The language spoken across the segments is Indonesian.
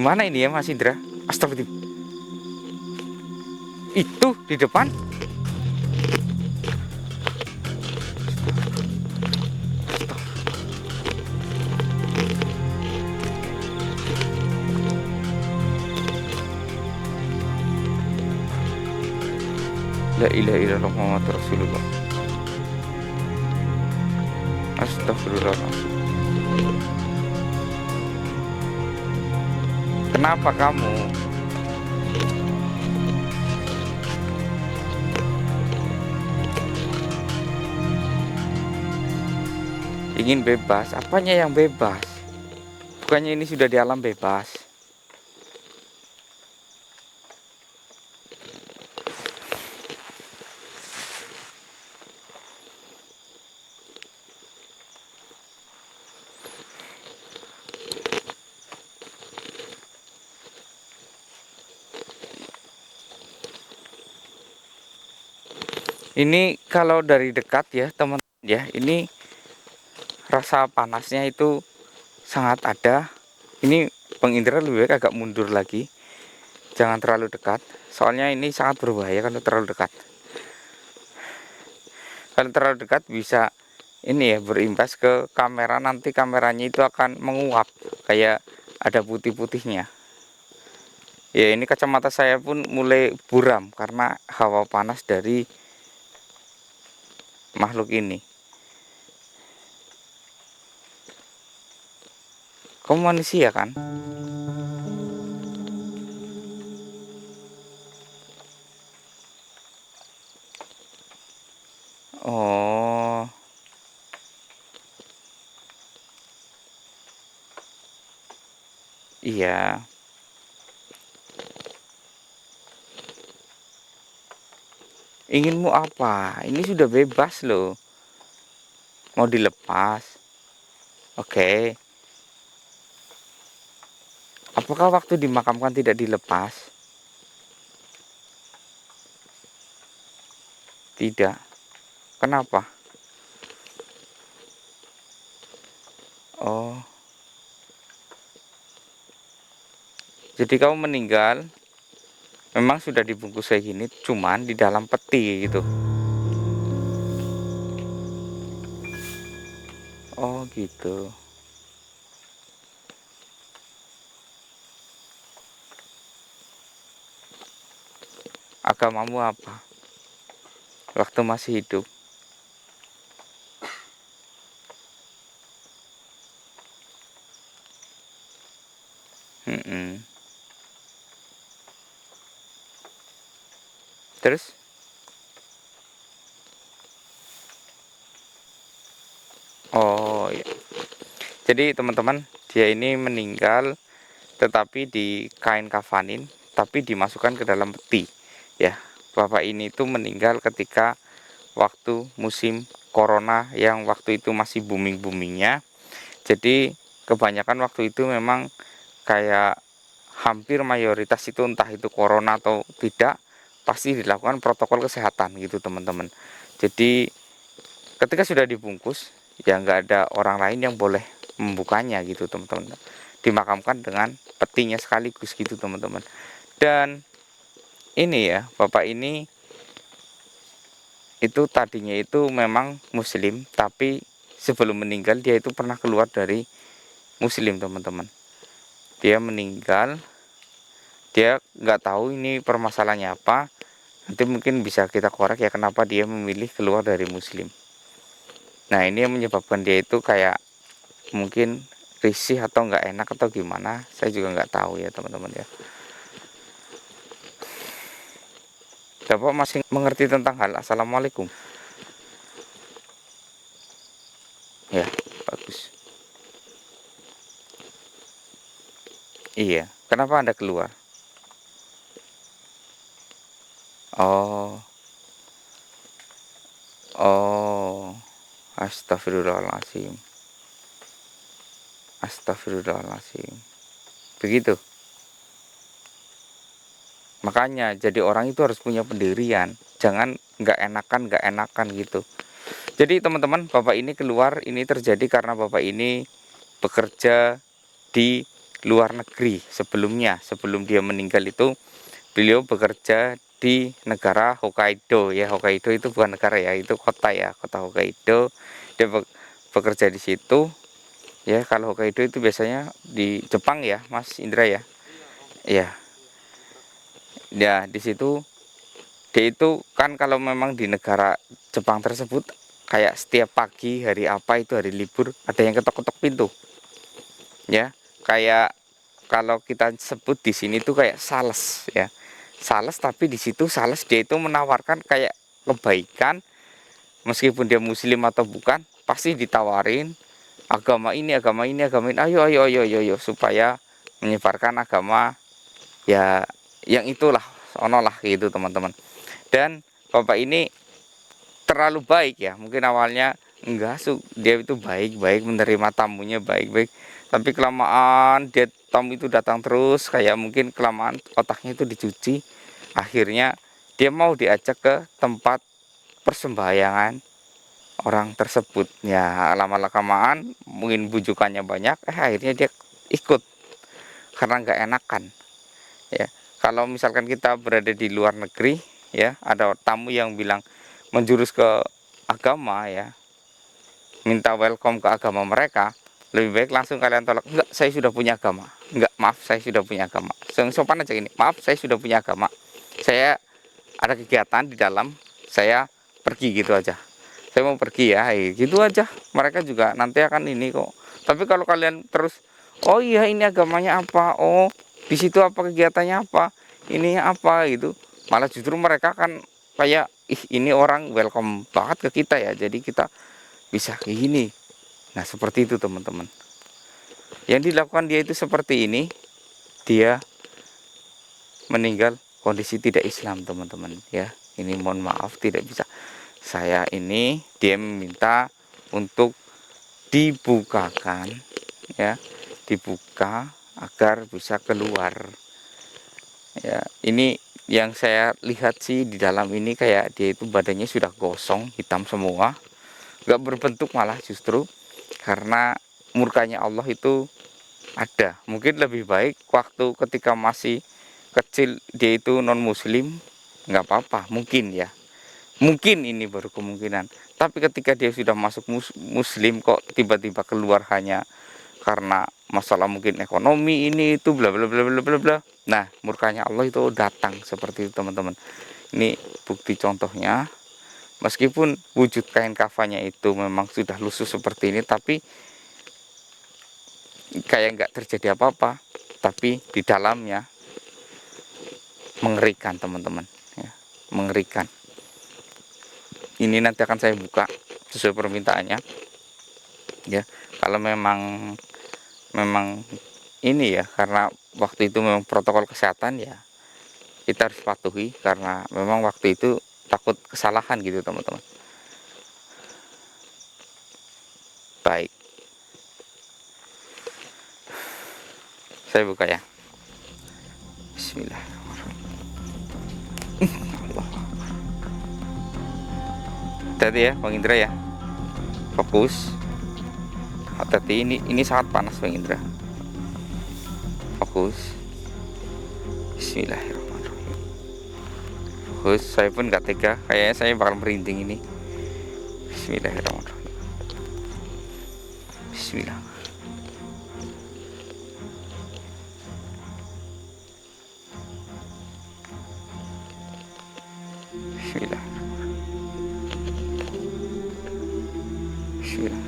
Gimana ini ya Mas Indra? Astagfirullah. Itu di depan. La ilaha illallah Muhammad Rasulullah. Astagfirullahaladzim. Kenapa kamu? Ingin bebas? Apanya yang bebas? Bukannya ini sudah di alam bebas? Ini kalau dari dekat ya teman ya, ini rasa panasnya itu sangat ada. Ini Bang Indra lebih baik agak mundur lagi, jangan terlalu dekat, soalnya ini sangat berbahaya kalau terlalu dekat. Kalau terlalu dekat bisa ini ya, berimbas ke kamera, nanti kameranya itu akan menguap kayak ada putih-putihnya. Ya ini kacamata saya pun mulai buram karena hawa panas dari makhluk ini. Kamu manusia kan? Oh iya. Inginmu apa? Ini sudah bebas loh. Mau dilepas? Oke. Apakah waktu dimakamkan tidak dilepas? Tidak. Kenapa? Oh, jadi kamu meninggal memang sudah dibungkus kayak gini, cuman di dalam peti gitu. Oh gitu. Agamamu apa? Waktu masih hidup. Mm-mm. Terus? Oh iya. Jadi teman-teman, dia ini meninggal tetapi di kain kafanin, tapi dimasukkan ke dalam peti. Ya, bapak ini tuh meninggal ketika waktu musim corona yang waktu itu masih booming-boomingnya. Jadi kebanyakan waktu itu memang kayak hampir mayoritas itu, entah itu corona atau tidak, pasti dilakukan protokol kesehatan gitu teman-teman. Jadi ketika sudah dibungkus, ya nggak ada orang lain yang boleh membukanya gitu teman-teman. Dimakamkan dengan petinya sekaligus gitu teman-teman. Dan ini ya, bapak ini itu tadinya itu memang muslim, tapi sebelum meninggal dia itu pernah keluar dari muslim teman-teman. Dia meninggal, dia nggak tahu ini permasalahannya apa. Nanti mungkin bisa kita korek ya, kenapa dia memilih keluar dari muslim. Nah ini yang menyebabkan dia itu kayak mungkin risih atau nggak enak atau gimana, saya juga nggak tahu ya teman-teman ya. Bapak masih mengerti tentang hal assalamualaikum? Ya, bagus. Iya, kenapa Anda keluar? Oh, oh, astagfirullahaladzim, astagfirullahaladzim. Begitu. Makanya jadi orang itu harus punya pendirian, jangan nggak enakan gitu. Jadi teman-teman, bapak ini keluar, ini terjadi karena bapak ini bekerja di luar negeri sebelumnya. Sebelum dia meninggal itu beliau bekerja di negara Hokkaido ya. Hokkaido itu bukan negara ya, itu kota ya, kota Hokkaido. Dia bekerja di situ ya. Kalau Hokkaido itu biasanya di Jepang ya, Mas Indra ya. Iya. Ya, di situ dia itu kan kalau memang di negara Jepang tersebut kayak setiap pagi hari apa itu hari libur ada yang ketok-ketok pintu. Ya, kayak kalau kita sebut di sini tuh kayak sales ya. Sales, tapi di situ sales dia itu menawarkan kayak kebaikan meskipun dia muslim atau bukan, pasti ditawarin agama ini, agama ini, agama ini. Ayo ayo ayo ayo, ayo supaya menyebarkan agama ya yang itulah onolah gitu teman-teman. Dan bapak ini terlalu baik ya, mungkin awalnya enggak dia itu baik-baik, menerima tamunya baik-baik, tapi kelamaan dia tamu itu datang terus, kayak mungkin kelamaan otaknya itu dicuci, akhirnya dia mau diajak ke tempat persembahyangan orang tersebut ya. Lama kelamaan mungkin bujukannya banyak, akhirnya dia ikut karena nggak enakan ya. Kalau misalkan kita berada di luar negeri ya, ada tamu yang bilang menjurus ke agama ya, minta welcome ke agama mereka, lebih baik langsung kalian tolak, enggak, saya sudah punya agama, enggak, maaf, saya sudah punya agama. Sopan aja gini, maaf, saya sudah punya agama, saya ada kegiatan di dalam, saya pergi gitu aja, saya mau pergi ya, gitu aja. Mereka juga nanti akan ini kok. Tapi kalau kalian terus, oh iya ini agamanya apa, oh di situ apa kegiatannya apa, ini apa gitu, malah justru mereka kan kayak, ih ini orang welcome banget ke kita ya, jadi kita bisa kayak gini. Nah seperti itu teman-teman, yang dilakukan dia itu seperti ini. Dia meninggal kondisi tidak Islam teman-teman ya. Ini mohon maaf tidak bisa saya ini, dia meminta untuk dibukakan ya, dibuka agar bisa keluar ya. Ini yang saya lihat sih di dalam ini kayak dia itu badannya sudah gosong, hitam semua, gak berbentuk malah justru, karena murkanya Allah itu ada. Mungkin lebih baik waktu ketika masih kecil dia itu non muslim, nggak apa-apa mungkin ya, mungkin ini baru kemungkinan. Tapi ketika dia sudah masuk muslim kok tiba-tiba keluar hanya karena masalah mungkin ekonomi ini itu bla bla bla bla bla bla, nah murkanya Allah itu datang seperti itu teman-teman. Ini bukti contohnya. Meskipun wujud kain kafannya itu memang sudah lusuh seperti ini, tapi kayak nggak terjadi apa-apa. Tapi di dalamnya mengerikan teman-teman ya, mengerikan. Ini nanti akan saya buka sesuai permintaannya ya. Kalau memang ini ya, karena waktu itu memang protokol kesehatan ya, kita harus patuhi karena memang waktu itu takut kesalahan gitu teman-teman. Baik, saya buka ya. Bismillahirrahmanirrahim. Allah. Hati-hati ya Bang Indra ya, fokus. Hati-hati, ini sangat panas Bang Indra. Fokus. Bismillahirrahmanirrahim. Fokus, saya pun gak tega, kayaknya saya bakal merinding ini. Bismillahirrahmanirrahim. Bismillah. Bismillah. Bismillah.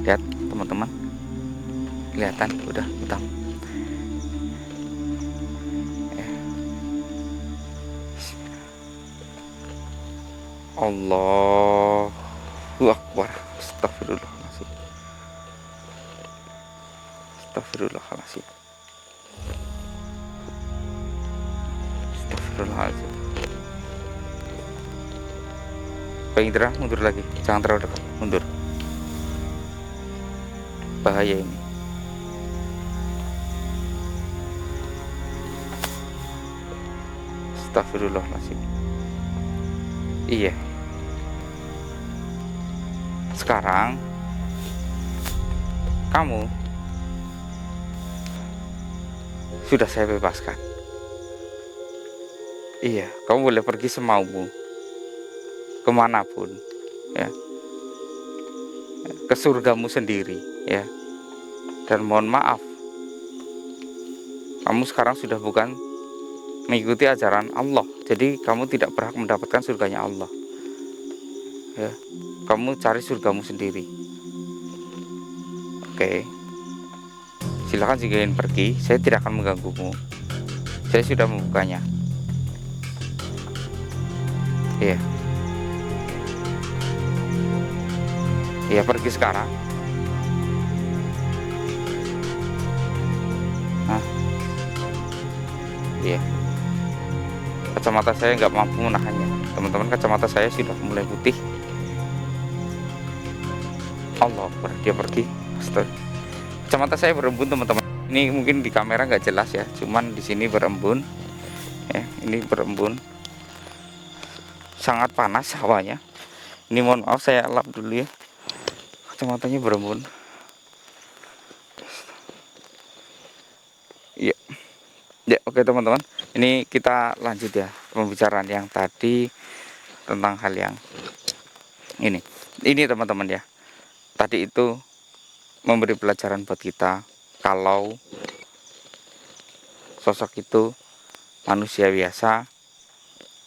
Lihat teman-teman, kelihatan udah hitam ya. Allahu Akbar. Astagfirullahaladzim. Astagfirullahaladzim. Astagfirullahaladzim. Bang Indra mundur lagi, jangan terlalu dekat, mundur, bahaya ini. Astagfirullahaladzim. Iya, sekarang kamu sudah saya bebaskan. Iya, kamu boleh pergi semaumu, kemanapun, ya, ke surgamu sendiri, ya. Dan mohon maaf, kamu sekarang sudah bukan mengikuti ajaran Allah, jadi kamu tidak berhak mendapatkan surganya Allah, ya. Kamu cari surgamu sendiri. Oke, silakan jika ingin pergi, saya tidak akan mengganggumu. Saya sudah membukanya. Iya, iya, pergi sekarang. Hah? Iya, kacamata saya nggak mampu menahannya. Teman-teman, kacamata saya sudah mulai putih. Allah Akbar, dia pergi. Astaga. Kacamata saya berembun, teman-teman. Ini mungkin di kamera nggak jelas ya, cuman di sini berembun. Ya, ini berembun. Sangat panas hawanya. Ini mohon maaf, saya lap dulu ya. Kacamatanya berembun. Iya. Ya, oke teman-teman. Ini kita lanjut ya pembicaraan yang tadi tentang hal yang ini. Ini teman-teman ya. Tadi itu memberi pelajaran buat kita kalau sosok itu manusia biasa,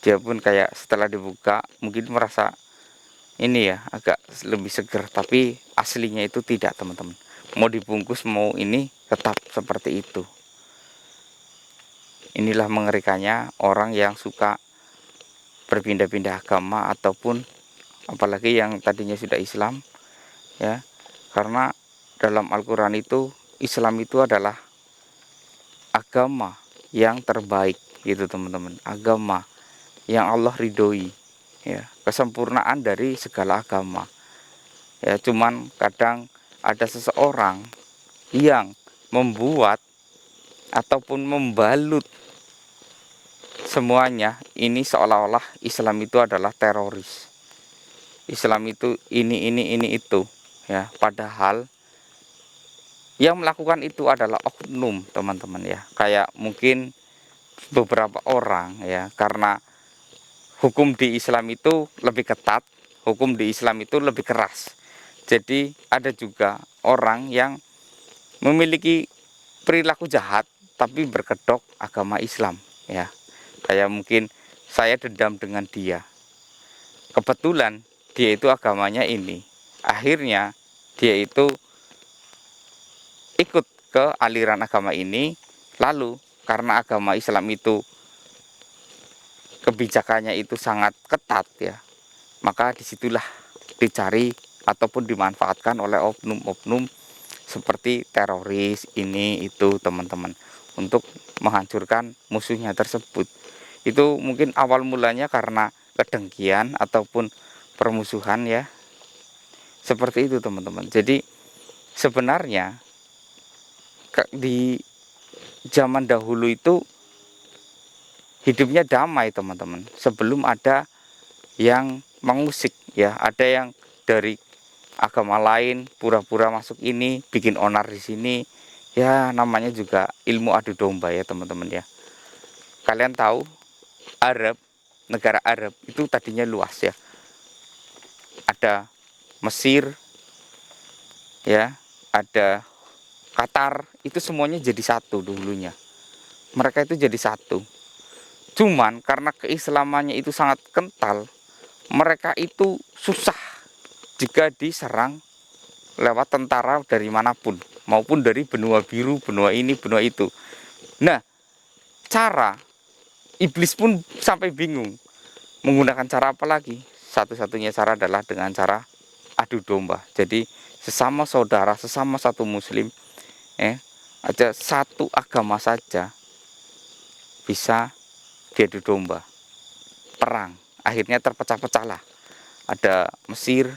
dia pun kayak setelah dibuka mungkin merasa ini ya agak lebih seger, tapi aslinya itu tidak teman-teman. Mau dibungkus mau ini tetap seperti itu. Inilah mengerikannya orang yang suka berpindah-pindah agama, ataupun apalagi yang tadinya sudah Islam ya, karena dalam Al-Quran itu Islam itu adalah agama yang terbaik gitu teman-teman, agama yang Allah ridhoi ya, kesempurnaan dari segala agama ya. Cuman kadang ada seseorang yang membuat ataupun membalut semuanya ini seolah-olah Islam itu adalah teroris, Islam itu ini itu ya, padahal yang melakukan itu adalah oknum teman-teman ya. Kayak mungkin beberapa orang ya, karena hukum di Islam itu lebih ketat, hukum di Islam itu lebih keras. Jadi ada juga orang yang memiliki perilaku jahat tapi berkedok agama Islam ya. Kayak mungkin saya dendam dengan dia, kebetulan dia itu agamanya ini, akhirnya dia itu ikut ke aliran agama ini, lalu karena agama Islam itu kebijakannya itu sangat ketat ya, maka disitulah dicari ataupun dimanfaatkan oleh oknum-oknum seperti teroris ini itu teman-teman, untuk menghancurkan musuhnya tersebut. Itu mungkin awal mulanya karena kedengkian ataupun permusuhan ya, seperti itu teman-teman. Jadi sebenarnya di zaman dahulu itu hidupnya damai teman-teman, sebelum ada yang mengusik ya, ada yang dari agama lain pura-pura masuk ini, bikin onar di sini ya, namanya juga ilmu adu domba ya teman-teman ya. Kalian tahu Arab, negara Arab itu tadinya luas ya, ada Mesir ya, ada Qatar, itu semuanya jadi satu dulunya, mereka itu jadi satu. Cuman karena keislamannya itu sangat kental, mereka itu susah jika diserang lewat tentara dari manapun, maupun dari benua biru, benua ini, benua itu. Nah, cara iblis pun sampai bingung menggunakan cara apa lagi. Satu-satunya cara adalah dengan cara adu domba. Jadi sesama saudara, sesama satu muslim aja satu agama saja bisa diadu domba, perang. Akhirnya terpecah-pecahlah. Ada Mesir,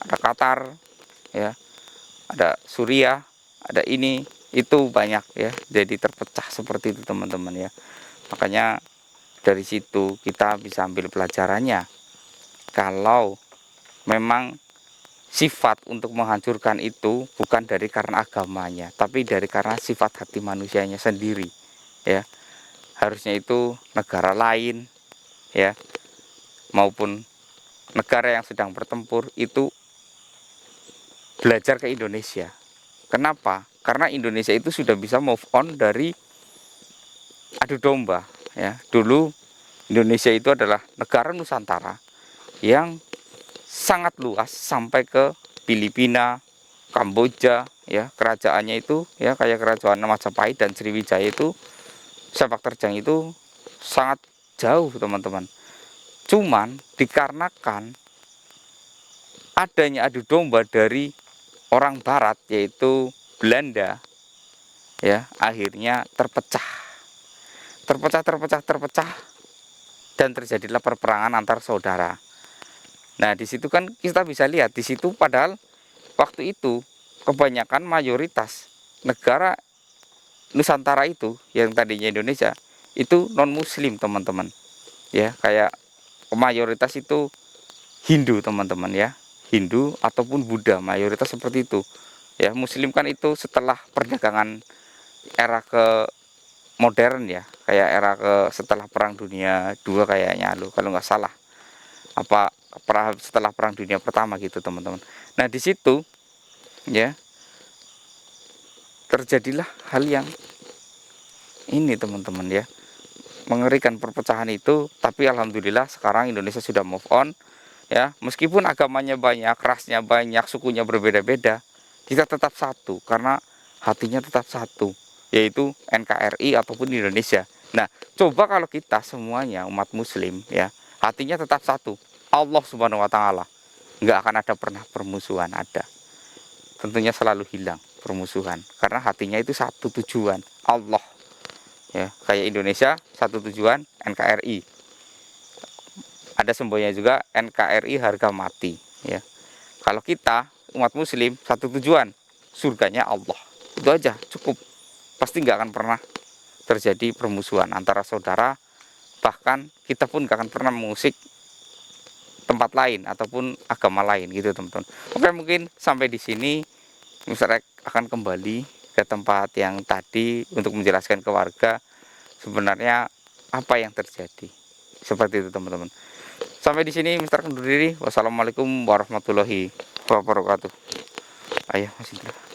ada Qatar ya, ada Suriah, ada ini itu banyak ya, jadi terpecah seperti itu teman-teman ya. Makanya dari situ kita bisa ambil pelajarannya, kalau memang sifat untuk menghancurkan itu bukan dari karena agamanya, tapi dari karena sifat hati manusianya sendiri, ya. Harusnya itu negara lain, ya, maupun negara yang sedang bertempur itu belajar ke Indonesia. Kenapa? Karena Indonesia itu sudah bisa move on dari adu domba, ya. Dulu Indonesia itu adalah negara Nusantara yang sangat luas sampai ke Filipina, Kamboja, ya. Kerajaannya itu ya kayak kerajaan Majapahit dan Sriwijaya itu sepak terjang itu sangat jauh, teman-teman. Cuman dikarenakan adanya adu domba dari orang barat yaitu Belanda, ya, akhirnya terpecah dan terjadilah perperangan antar saudara. Nah, di situ kan kita bisa lihat di situ, padahal waktu itu kebanyakan mayoritas negara Nusantara itu yang tadinya Indonesia itu non muslim, teman-teman. Ya, kayak mayoritas itu Hindu, teman-teman, ya. Hindu ataupun Buddha, mayoritas seperti itu. Ya, muslim kan itu setelah perdagangan era ke modern, ya, kayak era ke setelah Perang Dunia II kayaknya lo kalau nggak salah. Apa setelah Perang Dunia Pertama gitu, teman-teman. Nah, di situ ya terjadilah hal yang ini, teman-teman, ya. Mengerikan perpecahan itu, tapi alhamdulillah sekarang Indonesia sudah move on, ya. Meskipun agamanya banyak, rasnya banyak, sukunya berbeda-beda, kita tetap satu karena hatinya tetap satu, yaitu NKRI ataupun Indonesia. Nah, coba kalau kita semuanya umat muslim, ya, hatinya tetap satu, Allah Subhanahu wa taala, nggak akan ada pernah permusuhan ada. Tentunya selalu hilang permusuhan karena hatinya itu satu tujuan, Allah. Ya, kayak Indonesia satu tujuan NKRI. Ada semboyannya juga NKRI harga mati, ya. Kalau kita umat muslim satu tujuan, surganya Allah. Itu aja cukup. Pasti nggak akan pernah terjadi permusuhan antara saudara, bahkan kita pun nggak akan pernah mengusik tempat lain ataupun agama lain gitu, teman-teman. Oke, mungkin sampai di sini Mister X akan kembali ke tempat yang tadi untuk menjelaskan ke warga sebenarnya apa yang terjadi. Seperti itu, teman-teman. Sampai di sini Mister X undur diri. Wassalamualaikum warahmatullahi wabarakatuh. Ayo, Mas Indra.